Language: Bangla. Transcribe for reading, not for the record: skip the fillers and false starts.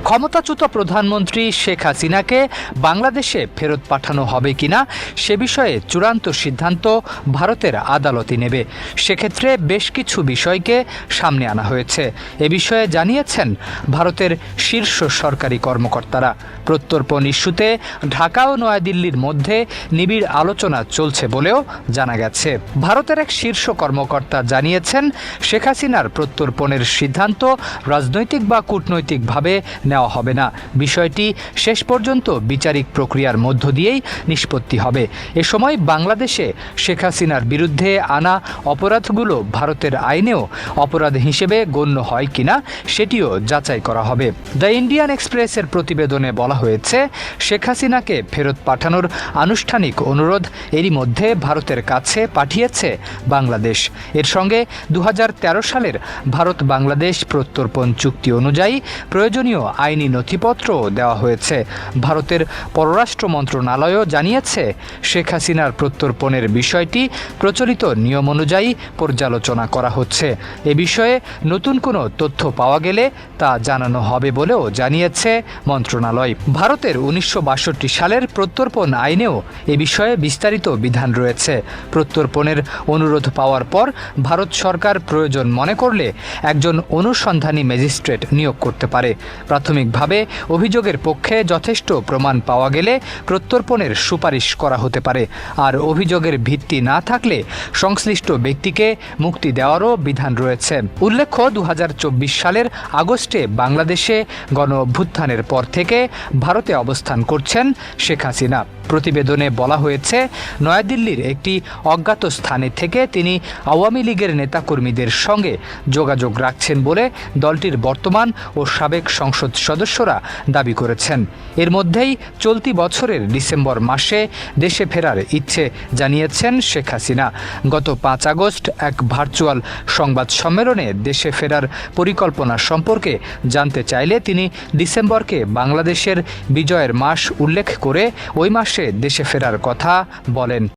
ক্ষমতাচ্যুত প্রধানমন্ত্রী শেখ হাসিনাকে বাংলাদেশে ফেরত পাঠানো হবে কিনা সে বিষয়ে চূড়ান্ত সিদ্ধান্ত ভারতের আদালতই নেবে। সেক্ষেত্রে বেশ কিছু বিষয়কে সামনে আনা হয়েছে। এ বিষয়ে জানিয়েছেন ভারতের শীর্ষ সরকারি কর্মকর্তারা। প্রত্যর্পণ ইস্যুতে ঢাকা ও নয়াদিল্লির মধ্যে নিবিড় আলোচনা চলছে বলেও জানা গেছে। ভারতের এক শীর্ষ কর্মকর্তা জানিয়েছেন, শেখ হাসিনার প্রত্যর্পণের সিদ্ধান্ত রাজনৈতিক বা কূটনৈতিকভাবে নেওয়া হবে না। বিষয়টি শেষ পর্যন্ত বিচারিক প্রক্রিয়ার মধ্য দিয়েই নিষ্পত্তি হবে। এ সময় বাংলাদেশে শেখ হাসিনার বিরুদ্ধে আনা অপরাধগুলো ভারতের আইনেও অপরাধ হিসেবে গণ্য হয় কিনা সেটিও যাচাই করা হবে। দ্য ইন্ডিয়ান এক্সপ্রেসের প্রতিবেদনে বলা হয়েছে, শেখ হাসিনাকে ফেরত পাঠানোর আনুষ্ঠানিক অনুরোধ এরই মধ্যে ভারতের কাছে পাঠিয়েছে বাংলাদেশ। এর সঙ্গে 2013 সালের ভারত বাংলাদেশ প্রত্যর্পণ চুক্তি অনুযায়ী প্রয়োজনীয় আইনি নথিপত্র দেওয়া হয়েছে। ভারতের পররাষ্ট্র মন্ত্রণালয়ও জানিয়েছে, শেখ হাসিনার প্রত্যর্পণের বিষয়টি প্রচলিত নিয়ম অনুযায়ী পর্যালোচনা করা হচ্ছে। এ বিষয়ে নতুন কোনো তথ্য পাওয়া গেলে তা জানানো হবে বলেও জানিয়েছে মন্ত্রণালয়। ভারতের 1962 সালের প্রত্যর্পণ আইনেও এ বিষয়ে বিস্তারিত বিধান রয়েছে। প্রত্যর্পণের অনুরোধ পাওয়ার পর ভারত সরকার প্রয়োজন মনে করলে একজন অনুসন্ধানী ম্যাজিস্ট্রেট নিয়োগ করতে পারে। প্রাথমিকভাবে অভিযোগের পক্ষে যথেষ্ট প্রমাণ পাওয়া গেলে প্রত্যর্পণের সুপারিশ করা হতে পারে। আর অভিযোগের ভিত্তি না থাকলে সংশ্লিষ্ট ব্যক্তিকে মুক্তি দেওয়ারও বিধান রয়েছে। উল্লেখ্য, 2024 সালের আগস্টে বাংলাদেশে গণ-অভ্যুত্থানের পর থেকে ভারতে অবস্থান করছেন শেখ হাসিনা। প্রতিবেদনে বলা হয়েছে, নয়াদিল্লির একটি অজ্ঞাত স্থানে থেকে তিনি আওয়ামী লীগের নেতাকর্মীদের সঙ্গে যোগাযোগ রাখছেন বলে দলটির বর্তমান ও সাবেক সংসদ সদস্যরা দাবি করেছেন। এর মধ্যেই চলতি বছরের ডিসেম্বর মাসে দেশে ফেরার ইচ্ছে জানিয়েছেন শেখ হাসিনা। গত 5 আগস্ট এক ভার্চুয়াল সংবাদ সম্মেলনে দেশে ফেরার পরিকল্পনা সম্পর্কে জানতে চাইলে তিনি ডিসেম্বরকে বাংলাদেশের বিজয়ের মাস উল্লেখ করে ওই মাসে দেশে ফেরার কথা বলেন।